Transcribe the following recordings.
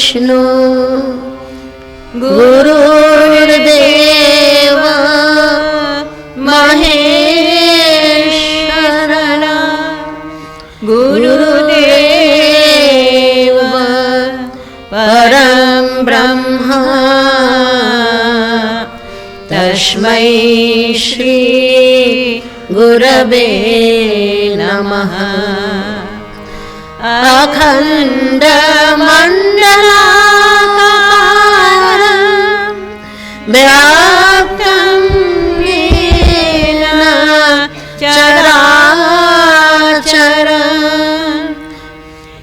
विष्णु गुरुर्देव महेश्वर गुरुदेव परं ब्रह्म तस्मै श्री गुरवे नमः। अखण्डमण्डलाकारं व्याप्तं येन चराचरं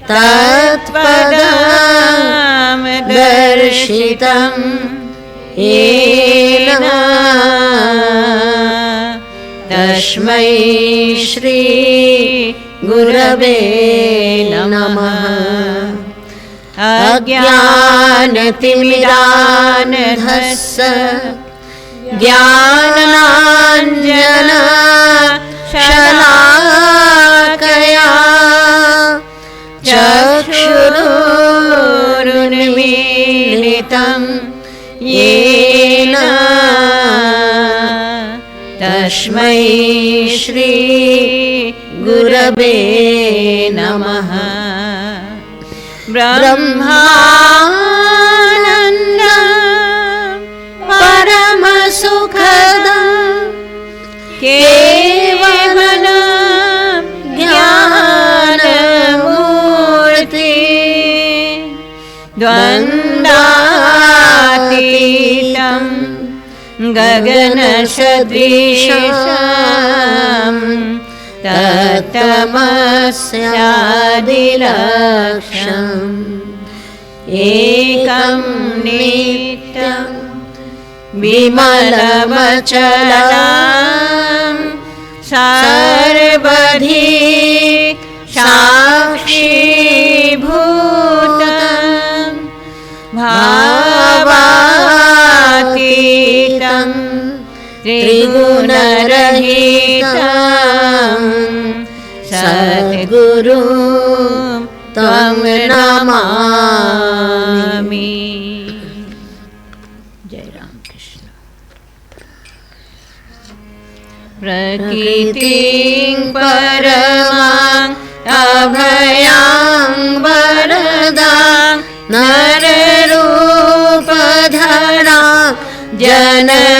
तत्पदं दर्शितं येन तस्मै श्री गुरवे नमः। अज्ञानतिमिरान्धस्य ज्ञानाञ्जनशलाकया चक्षुरुन्मीलितं येन तस्मै श्री गुरवे नमः। ब्रह्मानन्दं परमसुखदं केवलं ज्ञानमूर्ति द्वन्द्वातीतं गगनसदृशं तत्तमस्यादिलक्ष्यम् एकं नित्यं विमलमचलं सर्वधी साक्षीभूतं भावातीतं त्रिगुणरहितं सद्गुरु तं नमामि। जय राम कृष्ण। प्रकृतिं परमां अभयां वरदां नररूपधरां जनतापहरां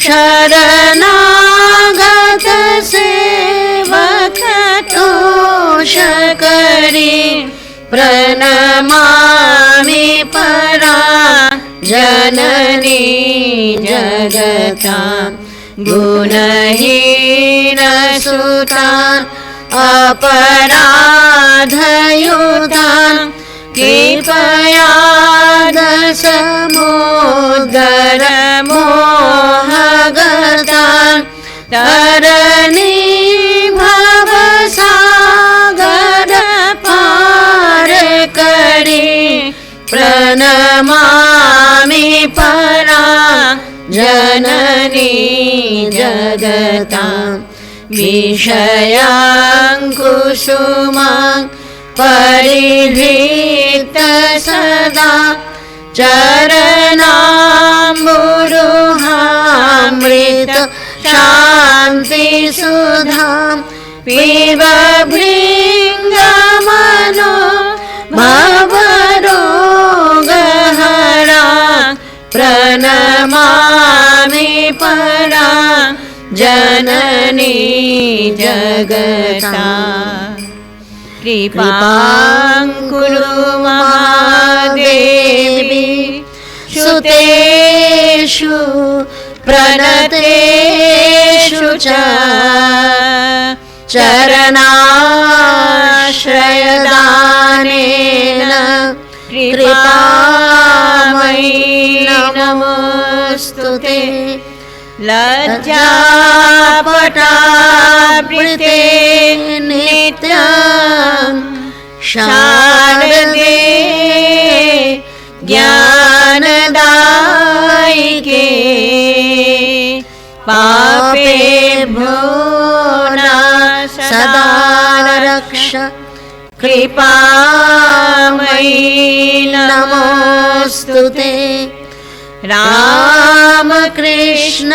शरणागत सेवकतोषकरी प्रणमामि परां जननी जगतां गुणहीनसुतां अपराधयुतां कृपया दशमोदरमोहगतां तरणी भवसागर पार करी प्रणमामि परां जननी जगतां विषयांकुसुमां परिधृत सदा चरणाम्बुरुहामृत शान्तिसुधां पिब भृङ्गमनो भवरोगहरां प्रणमामि परां जननी जगतां कृपां कुरु महादेवी सुतेषु प्रणतेषु च चरणाश्रयदानेन कृपामयी नमोऽस्तुते। लज्जापटावृते नित्यं शारदे ज्ञानदायिके पापेभ्यो न सदा रक्ष कृपामयी नमोस्तुते। रामकृष्ण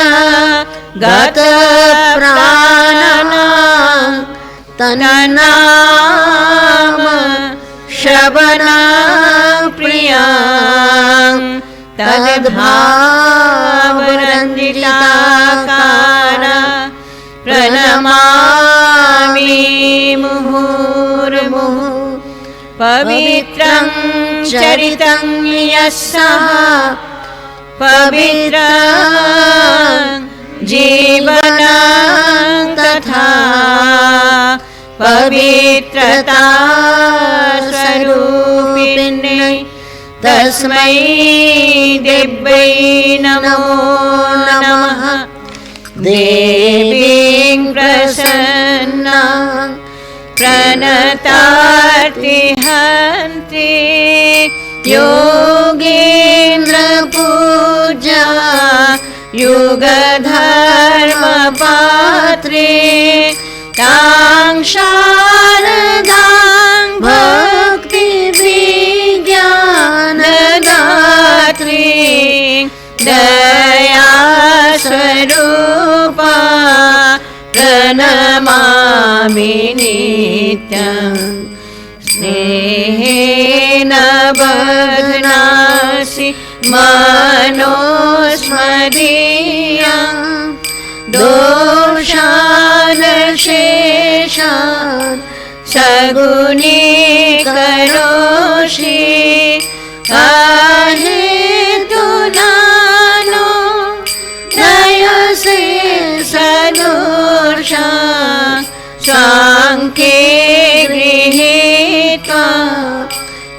गतप्राणना तन्नाम श्रवणप्रिया तद्भावरञ्जिताकार प्रणमामि मुहुर्मुहुः। पवित्रं चरितं यस्सः पवित्रं जीवनं तथा पवित्रता स्वरूपिण्यै तस्मै दिव्यै नमो नमः। देवीं प्रसन्नां प्रणतार्तिहन्त्री योगीन्द्रपूजा युगधर्मपात्रे तां शारदां भक्तिविज्ञानदात्री दयास्वरूपा प्रणमामि नित्यं। स्नेहेन बध्नासि मनोस्मदीयं दोषान् शेषान् सगुणीकरोषि अहेतुनानो दयसे सदोषा स्वाङ्के गृहीत्वा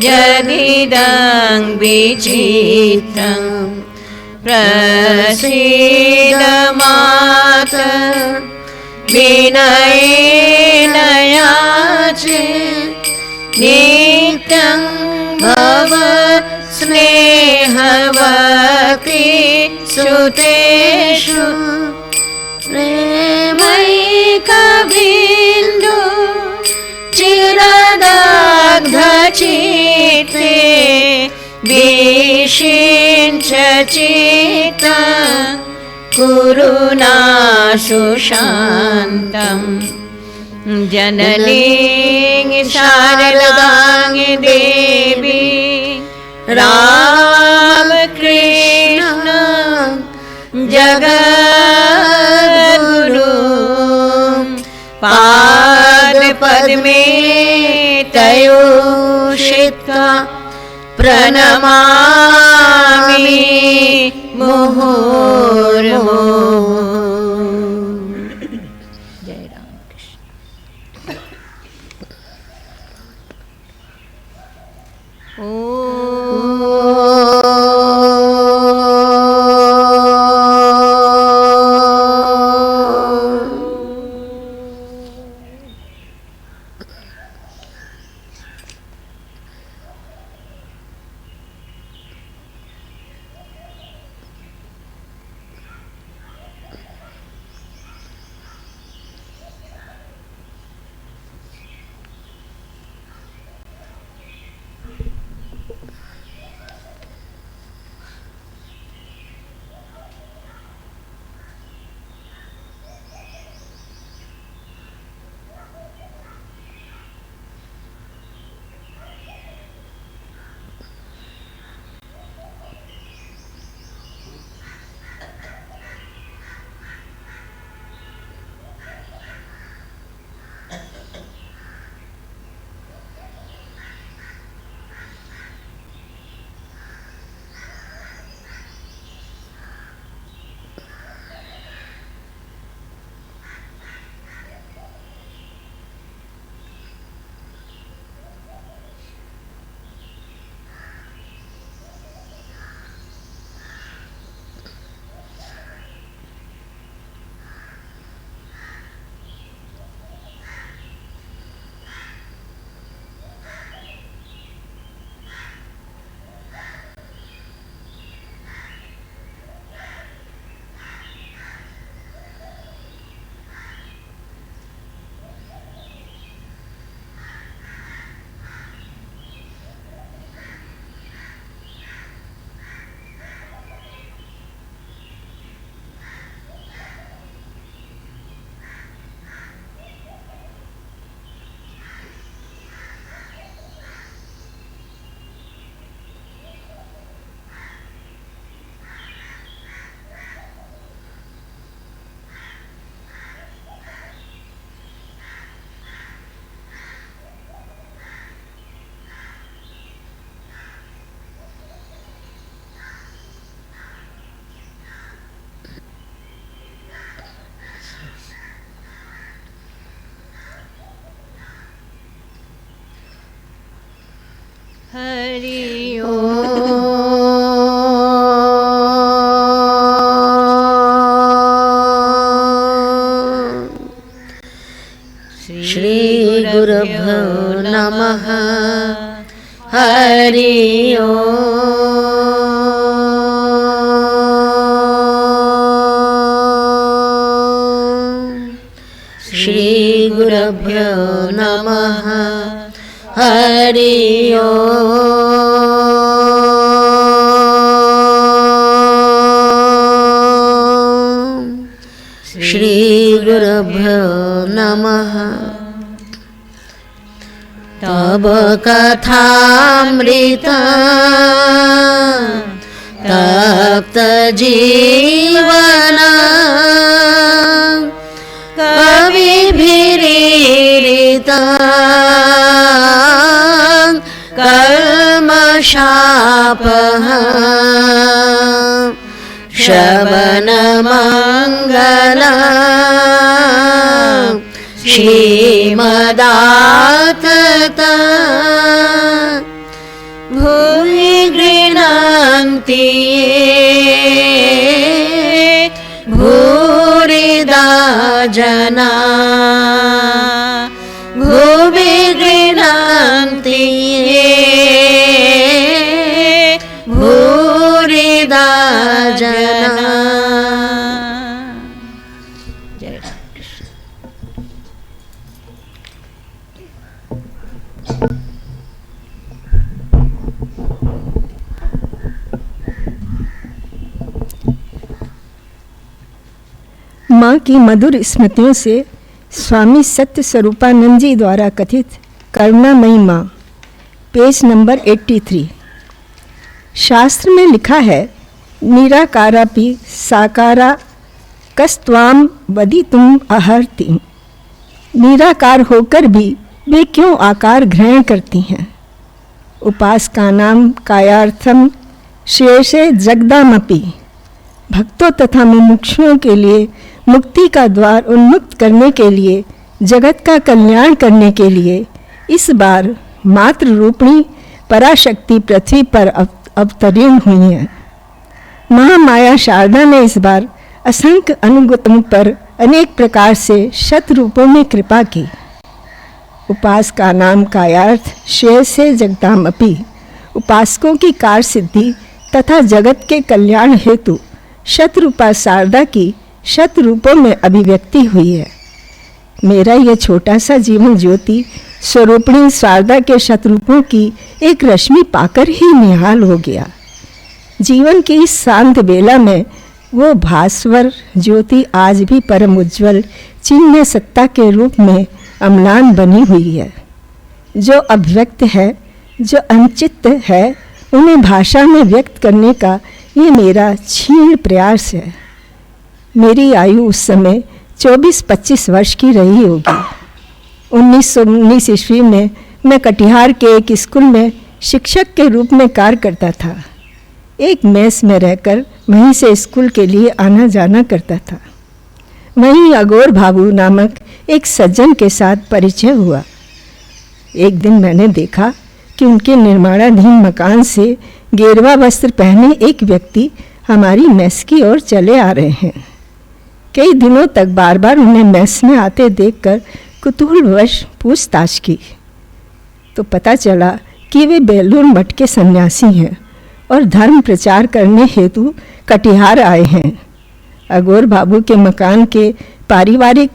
यदिदं विचित्रं प्रसीद मातर् विनयेन याचे नित्यं भव स्नेहवती सुतेषु प्रेमैकबिन्दु चिरदग्धचित्ते विषिञ्च चित्तं कुरु नाशु शान्तं। जननीं शारदां देवी रामकृष्ण जगद्गुरु पादपद्मे तयोषित्वा प्रणमामि मुहुर्मुहुः। जय रामकृष्ण। हरि ओम। श्री गुरुभ्यो नमः। हरि ओम। श्री गुरुभ्यो नमः। हरि ओम। श्री गुरुभ्यो नमः। तब कथामृता तप्त जीवना कविभिरीरिता कल्मषापः श्रवणमङ्गला श्रीमदातता भुवि गृह्णन्ति ये भूरिदा जना। भुवि गृह्णन्ति ये भूरिदा जना। जय राम कृष्ण। माँ की मधुर स्मृतियों से स्वामी सत्य स्वरूपानंद जी द्वारा कथित करुणामयी माँ, पेज नंबर 83। शास्त्र में लिखा है, निराकारापि साकारा कस्त्वाम वदितुम अहर्ति। निराकार होकर भी वे क्यों आकार ग्रहण करती हैं। उपासका नाम कायार्थम शेषे जगदामपि। भक्तों तथा मुमुक्षुओं के लिए मुक्ति का द्वार उन्मुक्त करने के लिए, जगत का कल्याण करने के लिए इस बार मात्र रूपिणी पराशक्ति पृथ्वी पर अवतरीर्ण हुई है। महामाया शारदा ने इस बार असंख्य अनुगतों पर अनेक प्रकार से शत रूपों में कृपा की। उपासका नाम कायार्थ शेष से जगदामपि। उपासकों की कार्य सिद्धि तथा जगत के कल्याण हेतु शतरूपा शारदा की शत रूपों में अभिव्यक्ति हुई है। मेरा यह छोटा सा जीवन ज्योति स्वरूपिणी शारदा के शतरूपों की एक रश्मि पाकर ही निहाल हो गया। जीवन की इस शांत बेला में वो भास्वर ज्योति आज भी परम उज्ज्वल चिन्ह सत्ता के रूप में अम्लान बनी हुई है। जो अभिव्यक्त है, जो अनचित है, उन्हें भाषा में व्यक्त करने का ये मेरा क्षीण प्रयास है। मेरी आयु उस समय 24-25 वर्ष की रही होगी। 1919 ईस्वी में मैं कटिहार के एक स्कूल में शिक्षक के रूप में कार्य करता था। एक मेस में रहकर वहीं से स्कूल के लिए आना जाना करता था। वहीं अगोर भाबू नामक एक सज्जन के साथ परिचय हुआ। एक दिन मैंने देखा कि उनके निर्माणाधीन मकान से गेरुआ वस्त्र पहने एक व्यक्ति हमारी मेस की ओर चले आ रहे हैं। कई दिनों तक बार बार उन्हें मेस में आते देखकर कुतूहलवश पूछताछ की तो पता चला कि वे बेलूर मठ के सन्यासी हैं और धर्म प्रचार करने हेतु कटिहार आए हैं। अगोर बाबू के मकान के पारिवारिक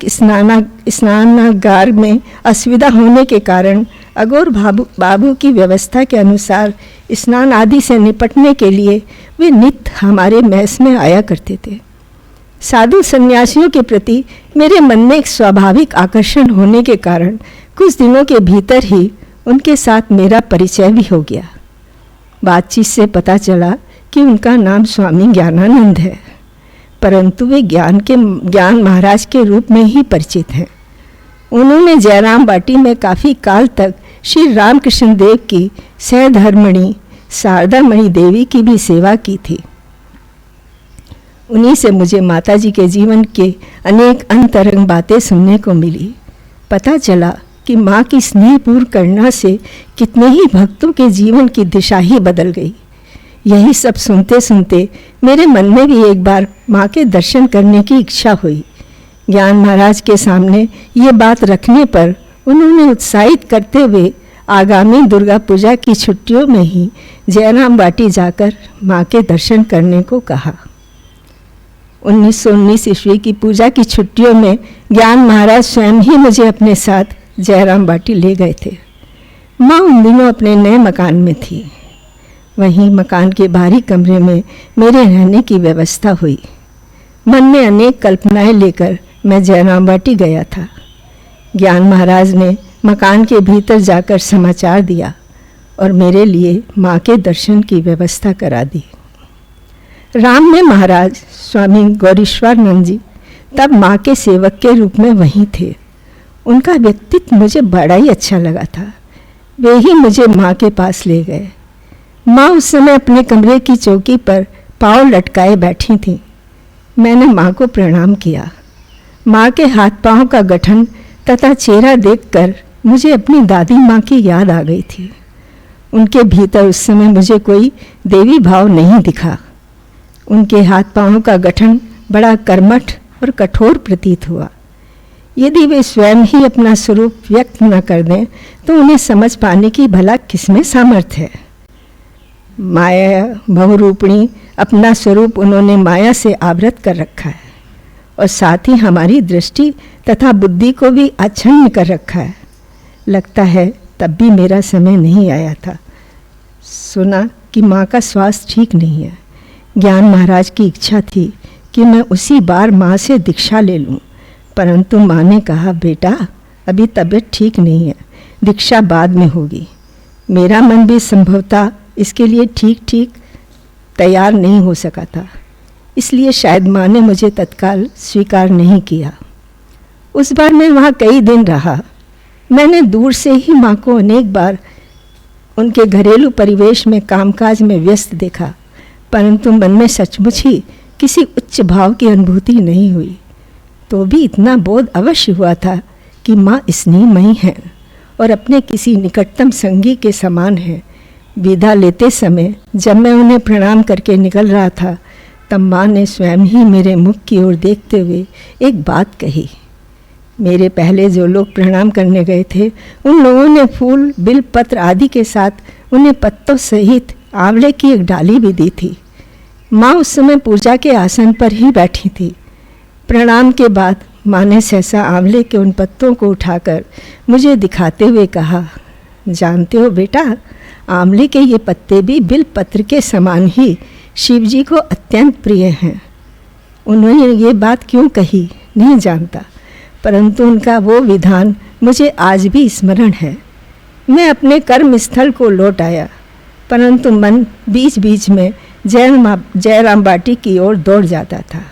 स्नानागार में असुविधा होने के कारण अगोर बाबू की व्यवस्था के अनुसार स्नान आदि से निपटने के लिए वे नित्य हमारे मेस में आया करते थे। साधु सन्यासियों के प्रति मेरे मन में एक स्वाभाविक आकर्षण होने के कारण कुछ दिनों के भीतर ही उनके साथ मेरा परिचय भी हो गया। बातचीत से पता चला कि उनका नाम स्वामी ज्ञानानंद है, परंतु वे ज्ञान महाराज के रूप में ही परिचित हैं। उन्होंने जयराम बाटी में काफ़ी काल तक श्री रामकृष्ण देव की सहधर्मणि शारदामणि देवी की भी सेवा की थी। उन्हीं से मुझे माताजी के जीवन के अनेक अंतरंग बातें सुनने को मिली। पता चला कि कि माँ की स्नेहपूर्ण करुणा से कितने ही भक्तों के जीवन की दिशा ही बदल गई। यही सब सुनते सुनते मेरे मन में भी एक बार माँ के दर्शन करने की इच्छा हुई। ज्ञान महाराज के सामने ये बात रखने पर उन्होंने उत्साहित करते हुए आगामी दुर्गा पूजा की छुट्टियों में ही जयराम बाटी जाकर माँ के दर्शन करने को कहा। 1919 ईस्वी की पूजा की छुट्टियों में ज्ञान महाराज स्वयं ही मुझे अपने साथ जयराम बाटी ले गए थे। माँ उन दिनों अपने नए मकान में थी। वहीं मकान के बाहरी कमरे में मेरे रहने की व्यवस्था हुई। मन में अनेक कल्पनाएं लेकर मैं जयराम बाटी गया था। ज्ञान महाराज ने मकान के भीतर जाकर समाचार दिया और मेरे लिए माँ के दर्शन की व्यवस्था करा दी। राम में महाराज स्वामी गौरीश्वरानंद जी तब माँ के सेवक के रूप में वहीं थे। उनका व्यक्तित्व मुझे बड़ा ही अच्छा लगा था। वे ही मुझे माँ के पास ले गए। माँ उस समय अपने कमरे की चौकी पर पाँव लटकाए बैठी थीं। मैंने माँ को प्रणाम किया। माँ के हाथ पाँव का गठन तथा चेहरा देखकर मुझे अपनी दादी माँ की याद आ गई थी। उनके भीतर उस समय मुझे कोई देवी भाव नहीं दिखा। उनके हाथ पाँव का गठन बड़ा कर्मठ और कठोर प्रतीत हुआ। यदि वे स्वयं ही अपना स्वरूप व्यक्त न कर दें तो उन्हें समझ पाने की भला किसमें सामर्थ्य है। माया बहुरूपिणी अपना स्वरूप उन्होंने माया से आवृत कर रखा है और साथ ही हमारी दृष्टि तथा बुद्धि को भी आच्छन्न कर रखा है। लगता है तब भी मेरा समय नहीं आया था। सुना कि माँ का स्वास्थ्य ठीक नहीं है। ज्ञान महाराज की इच्छा थी कि मैं उसी बार माँ से दीक्षा ले लूँ, परंतु माँ ने कहा, बेटा अभी तबीयत ठीक नहीं है, दीक्षा बाद में होगी। मेरा मन भी संभवतः इसके लिए ठीक तैयार नहीं हो सका था, इसलिए शायद माँ ने मुझे तत्काल स्वीकार नहीं किया। उस बार मैं वहाँ कई दिन रहा। मैंने दूर से ही माँ को अनेक बार उनके घरेलू परिवेश में कामकाज में व्यस्त देखा, परंतु मन में सचमुच ही किसी उच्च भाव की अनुभूति नहीं हुई। तो भी इतना बोध अवश्य हुआ था कि माँ स्नेहमयी हैं और अपने किसी निकटतम संगी के समान हैं। विदा लेते समय जब मैं उन्हें प्रणाम करके निकल रहा था, तब माँ ने स्वयं ही मेरे मुख की ओर देखते हुए एक बात कही। मेरे पहले जो लोग प्रणाम करने गए थे, उन लोगों ने फूल, बिल पत्र आदि के साथ उन्हें पत्तों सहित आंवले की एक डाली भी दी थी। माँ उस समय पूजा के आसन पर ही बैठी थी। प्रणाम के बाद माँ ने सहसा आंवले के उन पत्तों को उठाकर मुझे दिखाते हुए कहा, जानते हो बेटा, आंवले के ये पत्ते भी बिल पत्र के समान ही शिव जी को अत्यंत प्रिय हैं। उन्होंने ये बात क्यों कही नहीं जानता, परंतु उनका वो विधान मुझे आज भी स्मरण है। मैं अपने कर्म स्थल को लौट आया, परंतु मन बीच बीच में जयराम बाटी की ओर दौड़ जाता था।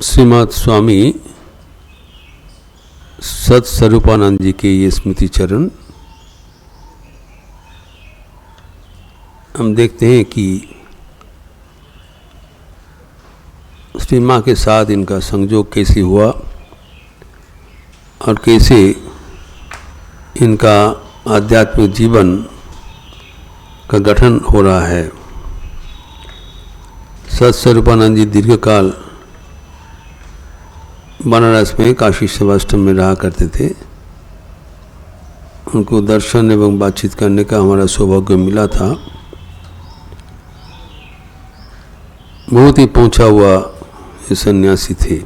श्रीमद स्वामी सत्स्वरूपानंद जी के ये स्मृति चरण हम देखते हैं कि श्री माँ के साथ इनका संयोग कैसे हुआ और कैसे इनका आध्यात्मिक जीवन का गठन हो रहा है। सत्स्वरूपानंद जी दीर्घकाल बनारस में काशी सेवाश्रम में रहा करते थे। उनको दर्शन एवं बातचीत करने का हमारा सौभाग्य मिला था। बहुत ही पहुंचा हुआ ये सन्यासी थे।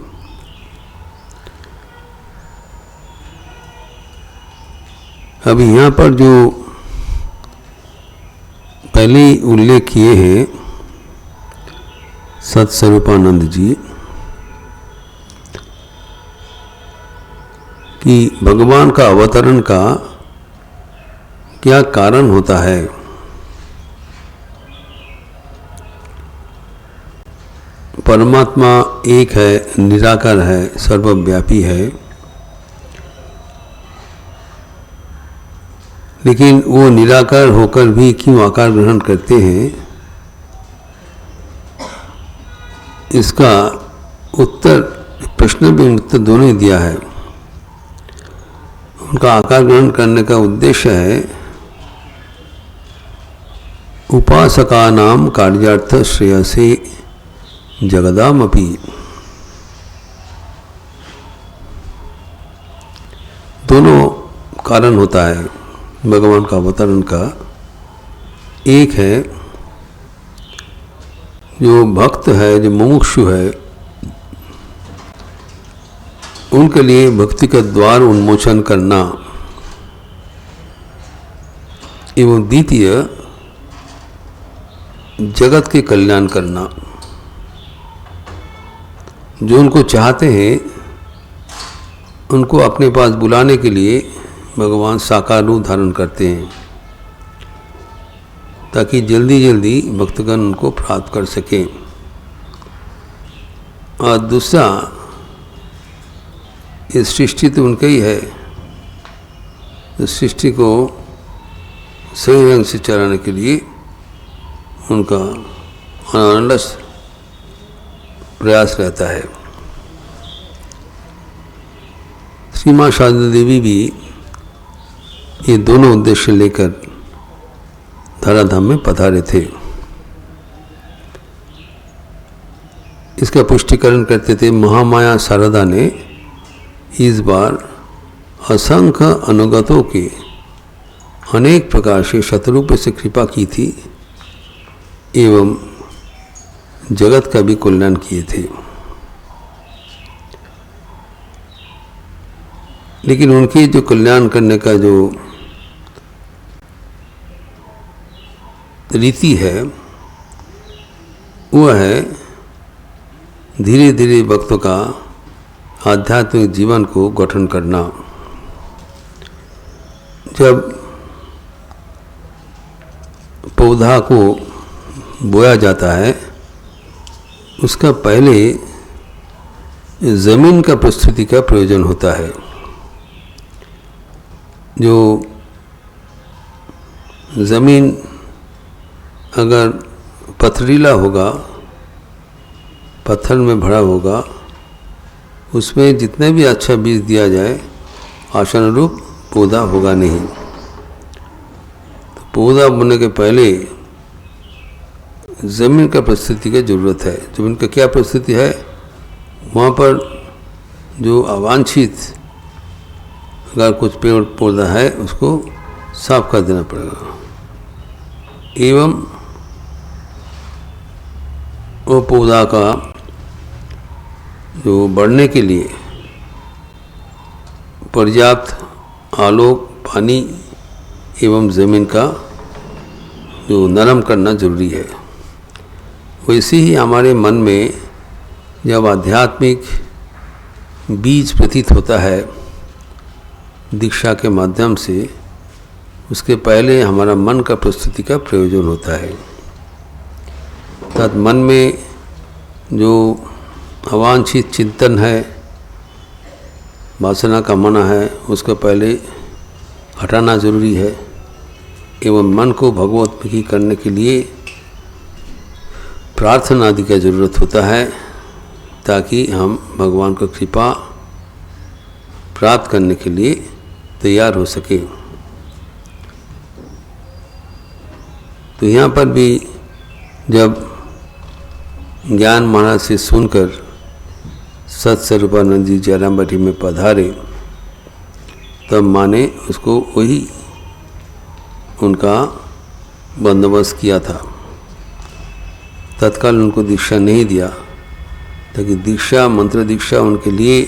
अभी यहाँ पर जो पहले उल्लेख किए हैं सत्स्वरूपानंद जी कि भगवान का अवतरण का क्या कारण होता है, परमात्मा एक है, निराकार है, सर्वव्यापी है, लेकिन वो निराकार होकर भी क्यों आकार ग्रहण करते हैं, इसका उत्तर, प्रश्न भी उत्तर दोनों ही दिया है। उनका आकार ग्रहण करने का उद्देश्य है उपासका नाम कार्यार्थ श्रेयसे जगदामपि। दोनों कारण होता है भगवान का अवतरण का। एक है जो भक्त है, जो मुमुक्षु है, उनके लिए भक्ति का द्वार उन्मोचन करना, एवं द्वितीय जगत के कल्याण करना। जो उनको चाहते हैं उनको अपने पास बुलाने के लिए भगवान साकार रूप धारण करते हैं, ताकि जल्दी जल्दी भक्तगण उनको प्राप्त कर सकें। और दूसरा, ये सृष्टि तो उनका ही है, तो सृष्टि को सही रंग से चलाने के लिए उनका अनलस प्रयास रहता है। श्री मां शारदा देवी भी ये दोनों उद्देश्य लेकर धराधाम में पधारे थे। इसका पुष्टिकरण करते थे महामाया शारदा ने इस बार असंख्य अनुगतों के अनेक प्रकार से शतरूप से कृपा की थी एवं जगत का भी कल्याण किए थे। लेकिन उनके जो कल्याण करने का जो रीति है वह है धीरे धीरे भक्तों का आध्यात्मिक जीवन को गठन करना। जब पौधा को बोया जाता है उसका पहले ज़मीन का प्रस्तुति का प्रयोजन होता है। जो ज़मीन अगर पथरीला होगा, पत्थर में भरा होगा, उसमें जितने भी अच्छा बीज दिया जाए आशानुरूप पौधा होगा नहीं। तो पौधा बोने के पहले ज़मीन का परिस्थिति की ज़रूरत है। ज़मीन का क्या परिस्थिति है, वहाँ पर जो अवांछित अगर कुछ पेड़ पौधा है उसको साफ कर देना पड़ेगा, एवं वो पौधा का जो बढ़ने के लिए पर्याप्त आलोक, पानी एवं ज़मीन का जो नरम करना जरूरी है। वैसे ही हमारे मन में जब आध्यात्मिक बीज प्रतीत होता है दीक्षा के माध्यम से, उसके पहले हमारा मन का प्रस्तुति का प्रयोजन होता है। अर्थात मन में जो अवांछित चिंतन है, वासना का मना है, उसको पहले हटाना जरूरी है। एवं मन को भगवतमुखी करने के लिए प्रार्थना आदि का जरूरत होता है, ताकि हम भगवान की कृपा प्राप्त करने के लिए तैयार हो सके। तो यहाँ पर भी जब ज्ञान महाराज से सुनकर सत्स्वरूपानंद जी जयराम बाटी में पधारे, तब माँ ने उसको वही उनका बंदोबस्त किया था। तत्काल उनको दीक्षा नहीं दिया, ताकि दीक्षा, मंत्र दीक्षा उनके लिए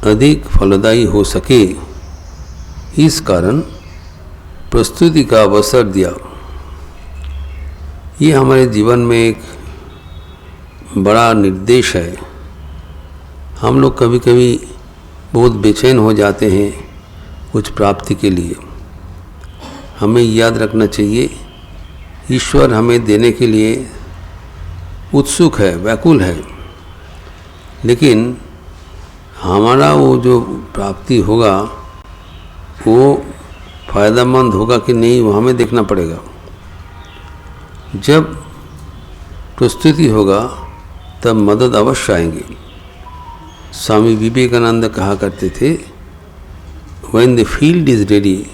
अधिक फलदायी हो सके। इस कारण प्रस्तुति का अवसर दिया। ये हमारे जीवन में एक बड़ा निर्देश है। हम लोग कभी कभी बहुत बेचैन हो जाते हैं कुछ प्राप्ति के लिए। हमें याद रखना चाहिए ईश्वर हमें देने के लिए उत्सुक है, व्याकुल है, लेकिन हमारा वो जो प्राप्ति होगा वो फ़ायदेमंद होगा कि नहीं, वो हमें देखना पड़ेगा। जब प्रस्तुति होगा तब मदद अवश्य आएंगे। स्वामी विवेकानंद कहा करते थे, When the field is ready,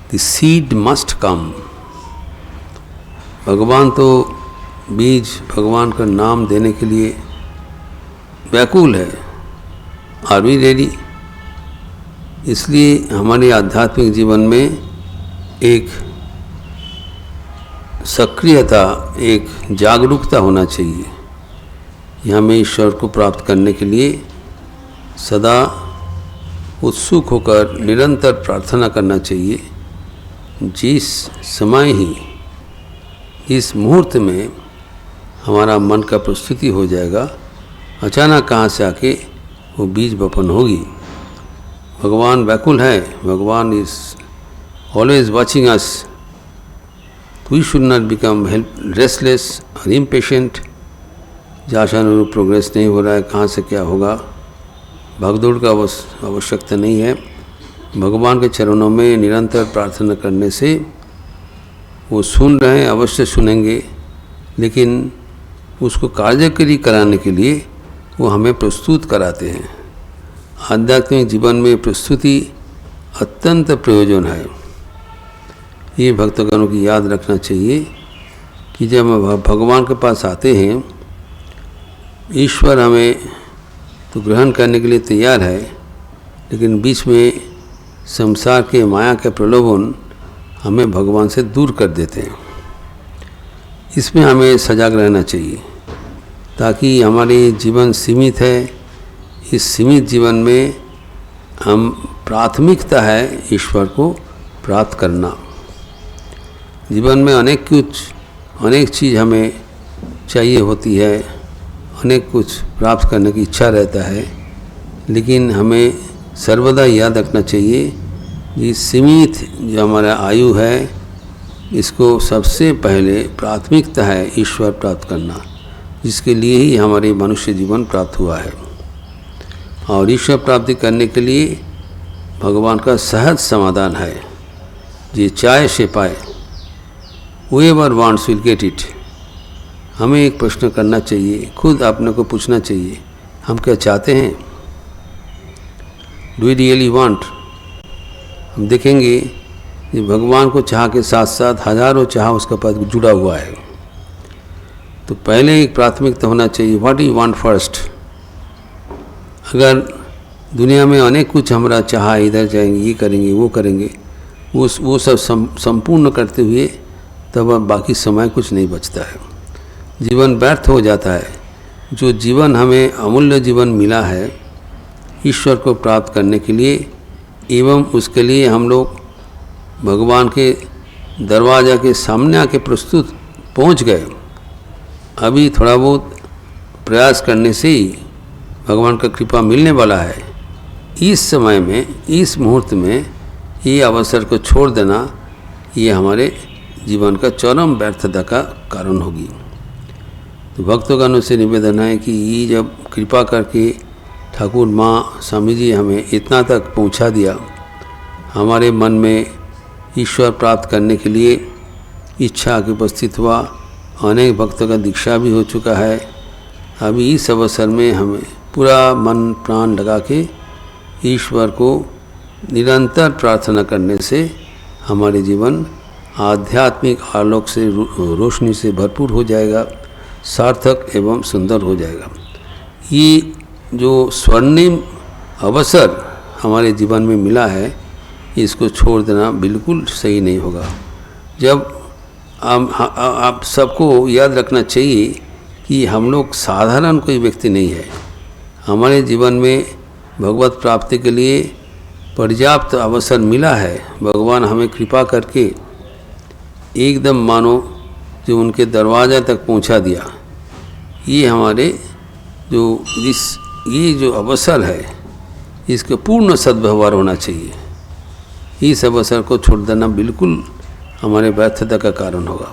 the seed must come. भगवान तो बीज, भगवान का नाम देने के लिए व्याकुल है। Are we ready? इसलिए हमारे आध्यात्मिक जीवन में एक सक्रियता, एक जागरूकता होना चाहिए। हमें ईश्वर को प्राप्त करने के लिए सदा उत्सुक होकर निरंतर प्रार्थना करना चाहिए। जिस समय ही, इस मुहूर्त में हमारा मन का प्रस्तुति हो जाएगा, अचानक कहाँ से आके वो बीज बपन होगी। भगवान व्याकुल है, भगवान is always watching us. We should not become restless और इम्पेशेंट। आशानुरूप प्रोग्रेस नहीं हो रहा है, कहाँ से क्या होगा, भागदौड़ का आवश्यकता नहीं है। भगवान के चरणों में निरंतर प्रार्थना करने से वो सुन रहे हैं, अवश्य सुनेंगे, लेकिन उसको कार्यकरी कराने के लिए वो हमें प्रस्तुत कराते हैं। आध्यात्मिक जीवन में प्रस्तुति अत्यंत प्रयोजन है। ये भक्तगणों की याद रखना चाहिए कि जब हम भगवान के पास आते हैं, ईश्वर हमें तो ग्रहण करने के लिए तैयार है, लेकिन बीच में संसार के माया के प्रलोभन हमें भगवान से दूर कर देते हैं। इसमें हमें सजग रहना चाहिए, ताकि हमारी जीवन सीमित है। इस सीमित जीवन में हम प्राथमिकता है ईश्वर को प्राप्त करना। जीवन में अनेक चीज़ हमें चाहिए होती है, अनेक कुछ प्राप्त करने की इच्छा रहता है, लेकिन हमें सर्वदा याद रखना चाहिए कि सीमित जो हमारा आयु है, इसको सबसे पहले प्राथमिकता है ईश्वर प्राप्त करना, जिसके लिए ही हमारे मनुष्य जीवन प्राप्त हुआ है। और ईश्वर प्राप्ति करने के लिए भगवान का सहज समाधान है, जे चाहे से पाए, whoever wants will get it। हमें एक प्रश्न करना चाहिए, खुद अपने को पूछना चाहिए, हम क्या चाहते हैं? Do we really want? हम देखेंगे कि भगवान को चाह के साथ साथ हजारों चाह उसका पास जुड़ा हुआ है। तो पहले एक प्राथमिकता होना चाहिए, व्हाट यू वांट फर्स्ट। अगर दुनिया में अनेक कुछ हमारा चाह, इधर जाएंगे, ये करेंगे, वो करेंगे, वो सब संपूर्ण करते हुए तब अब बाकी समय कुछ नहीं बचता है, जीवन व्यर्थ हो जाता है। जो जीवन हमें अमूल्य जीवन मिला है ईश्वर को प्राप्त करने के लिए, एवं उसके लिए हम लोग भगवान के दरवाजा के सामने आके प्रस्तुत पहुंच गए। अभी थोड़ा बहुत प्रयास करने से ही भगवान का कृपा मिलने वाला है। इस समय में, इस मुहूर्त में ये अवसर को छोड़ देना, ये हमारे जीवन का चरम व्यर्थता का कारण होगी। तो भक्तगणों से निवेदन है कि ये जब कृपा करके ठाकुर माँ स्वामी जी हमें इतना तक पहुँचा दिया, हमारे मन में ईश्वर प्राप्त करने के लिए इच्छा के उपस्थित हुआ, अनेक भक्तों का दीक्षा भी हो चुका है। अभी इस अवसर में हमें पूरा मन प्राण लगा के ईश्वर को निरंतर प्रार्थना करने से हमारे जीवन आध्यात्मिक आलोक से, रोशनी से भरपूर हो जाएगा, सार्थक एवं सुंदर हो जाएगा। ये जो स्वर्णिम अवसर हमारे जीवन में मिला है, इसको छोड़ देना बिल्कुल सही नहीं होगा। जब आप सबको याद रखना चाहिए कि हम लोग साधारण कोई व्यक्ति नहीं है। हमारे जीवन में भगवत प्राप्ति के लिए पर्याप्त अवसर मिला है। भगवान हमें कृपा करके एकदम मानो जो उनके दरवाज़ा तक पहुंचा दिया। ये हमारे ये जो अवसर है, इसका पूर्ण सद्व्यवहार होना चाहिए। इस अवसर को छोड़ देना बिल्कुल हमारे व्यर्थता का कारण होगा।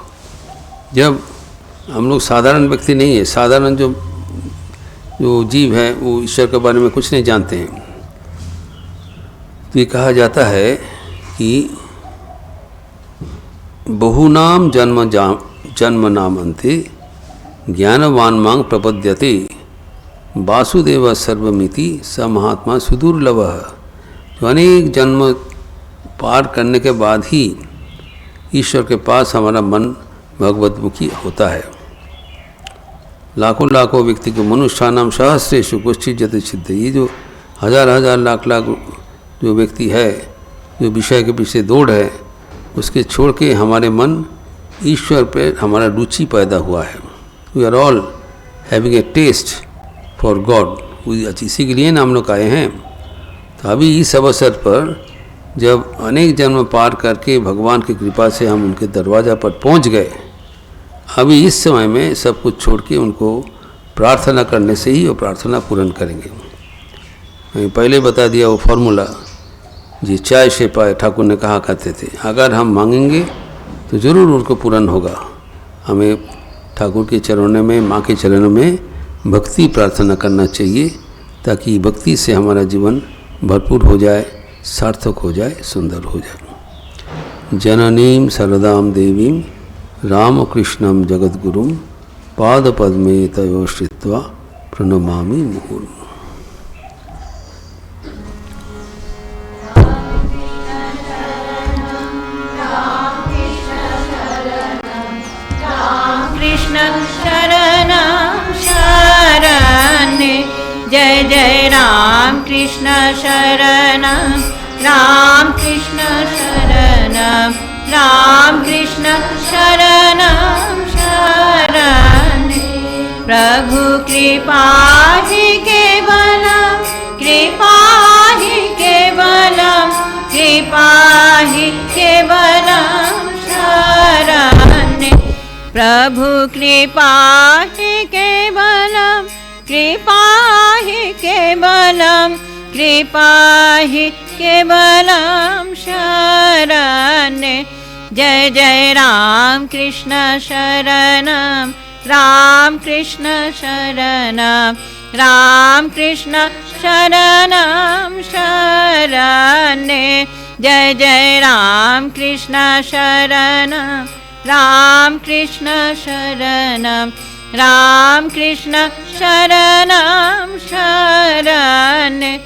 जब हम लोग साधारण व्यक्ति नहीं है, साधारण जो जीव है वो ईश्वर के बारे में कुछ नहीं जानते हैं। तो ये कहा जाता है कि बहुनाम जन्म नाम अंते ज्ञानवान मांग प्रपद्यते वासुदेव सर्वमिति स महात्मा सुदुर्लभ। जो अनेक जन्म पार करने के बाद ही ईश्वर के पास हमारा मन भगवतमुखी होता है। लाखों लाखों व्यक्ति को मनुष्यानाम सहस्रेषु कुश्चिज्यते सिद्ध। ये जो हजार हजार लाख लाख जो व्यक्ति है जो विषय के पीछे दौड़ है, उसके छोड़ के हमारे मन ईश्वर पर हमारा रुचि पैदा हुआ है। We are all having a taste for God. इसी के लिए ना हम लोग आए हैं। तो अभी इस अवसर पर जब अनेक जन्म पार करके भगवान की कृपा से हम उनके दरवाज़ा पर पहुंच गए, अभी इस समय में सब कुछ छोड़ के उनको प्रार्थना करने से ही वो प्रार्थना पूर्ण करेंगे। मैं पहले बता दिया वो फॉर्मूला, जी चाय से पाए ठाकुर ने कहा करते थे। अगर हम मांगेंगे तो ज़रूर उनको पूर्ण होगा। हमें ठाकुर के चरणों में, माँ के चरणों में भक्ति प्रार्थना करना चाहिए, ताकि भक्ति से हमारा जीवन भरपूर हो जाए, सार्थक हो जाए, सुंदर हो जाए। जननीं सरदां देवीं रामकृष्णं जगद्गुरुं पादपद्मे तयोः श्रित्वा प्रणमामि मुहुर्मुहुः। कृष्ण शरणं शरणे जय जय राम कृष्ण शरणं राम कृष्ण शरणं राम कृष्ण शरणं शरणे। प्रभु कृपा ही केवलम कृपा ही केवलम कृपा ही केवलम शरणे। प्रभु कृपा ही केवलम कृपा ही केवलम कृपा ही केवलम शरणे। जय जय राम कृष्ण शरणं राम कृष्ण शरणं राम कृष्ण शरणं शरणे। जय जय राम कृष्ण शरणं राम कृष्ण शरणं राम कृष्ण शरणं शरणे।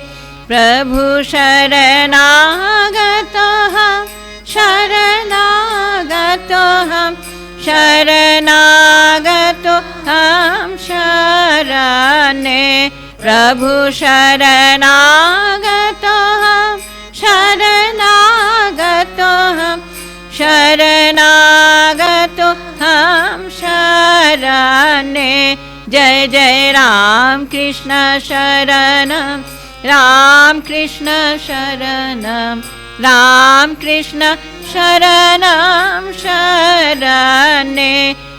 प्रभु शरणागतोऽहं शरणागतोऽहं शरणागतोऽहं शरणे। प्रभु शरणागतोऽहं शरणागतोऽहं शरणागतोऽहं शरणे। जय जय राम कृष्ण शरणं राम कृष्ण शरणं राम कृष्ण शरणं शरणे।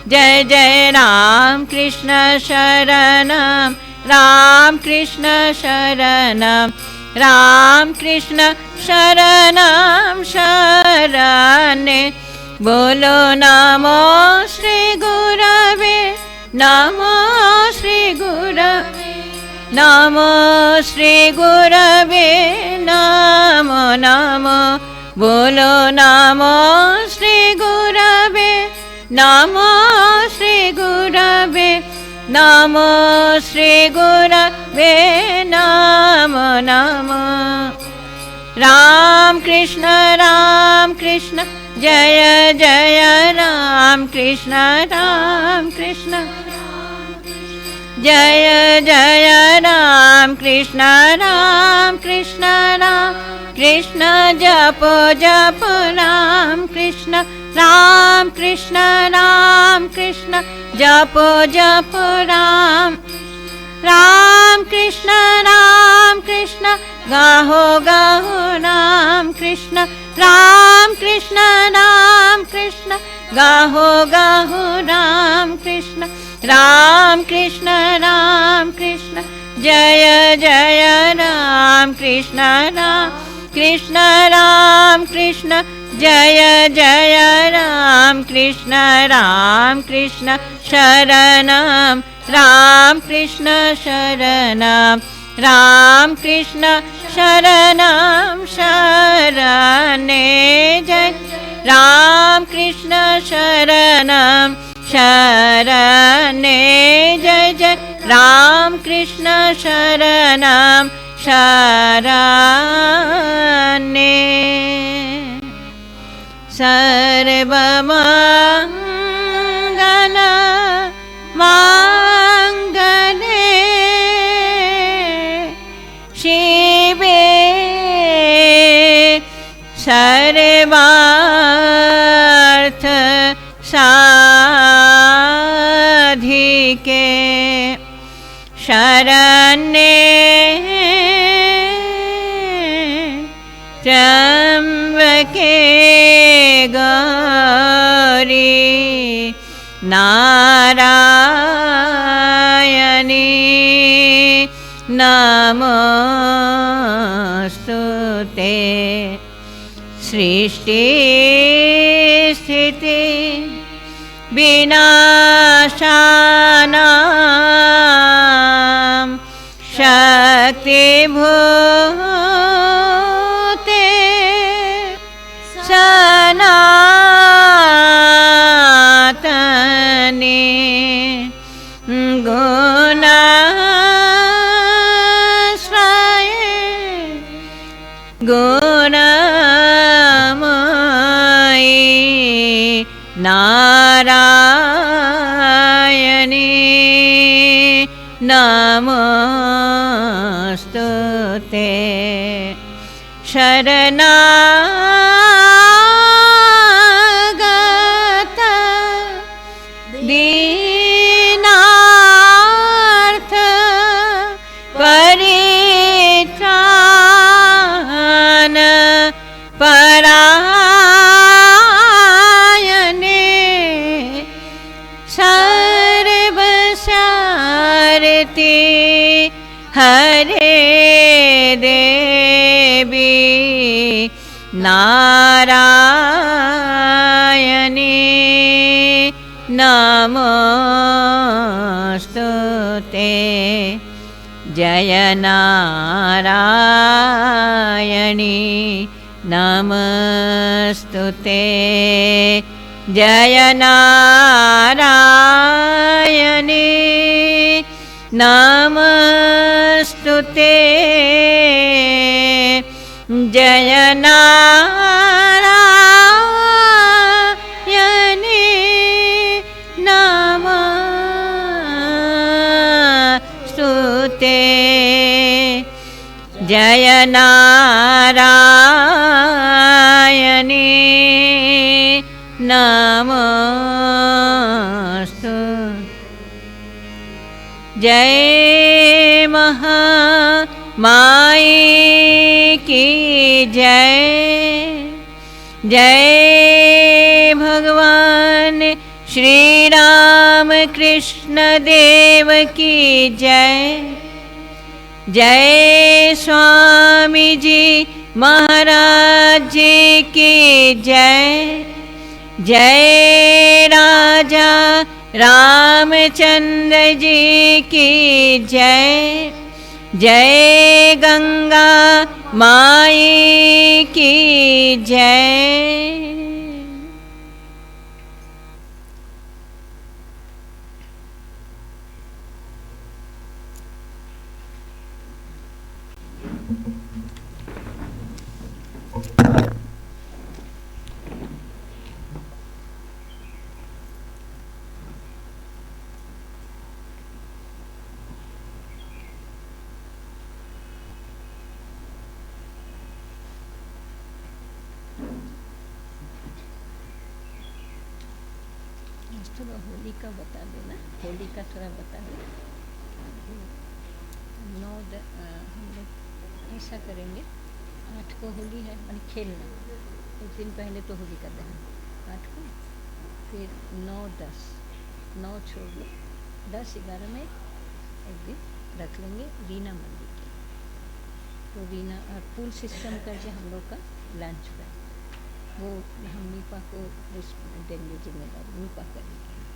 जय जय राम कृष्ण शरणं राम कृष्ण शरणं राम कृष्ण शरणं शरणे। बोलो नमो श्री गुरवे नमो श्री गुरवे नमो श्री गुरवे नमो नमो। बोलो नमो श्री गुरवे नमो श्री गुरवे नमो श्री गुरवे नमो नमो। राम कृष्ण जय जय राम कृष्ण जय जय राम कृष्ण जप जप राम कृष्ण जप जप राम कृष्ण गाहो गाहो राम कृष्ण गाहो गाहो राम कृष्ण जय जय राम कृष्ण जय जय राम कृष्ण शरणं राम कृष्ण शरणं राम कृष्ण शरणं शरणे जय राम कृष्ण शरणं शरणे जय जय राम कृष्ण शरणं शरणे सर्वमङ्गल माङ्गले शिवे सर्वार्थ साधिके शरण्ये त्र्यम्बके गौरी नारायणी नमोस्तुते सृष्टि स्थिति विनाशानां शक्तिभूते सनातने गुणाश्रये गुणमयी नारायणी नमोस्तुते शरणागत दीनार्थ परित्राण परायणे सर्वसारति हरे देवी नारायणी नमोस्तुते जय नारायणी नमोस्तुते जय नारायणी नमोस्तुते जय नारायणी नमोस्तुते जय नारायणी नमोस्तु जय महामाई की जय जय भगवान श्री राम कृष्ण देव की जय जय स्वामी जी महाराज जी की जय जय राजा रामचंद्र जी की जय जय गंगा माई की जय। थोड़ा होली का बता देना, होली का थोड़ा बता देना। हम लोग ऐसा करेंगे, 8 को होली है, मैंने खेलना, एक दिन पहले तो होली का दहन 8 को, फिर 9, 10, 9 छोड़ लो, 10, 11 में एक दिन रख लेंगे रीना मंदिर के, तो रीना पूल सिस्टम करके हम लोग का लंच ब्रेक वो हम नीपा को देंगे जिम्मेदारी, नीपा करेगी।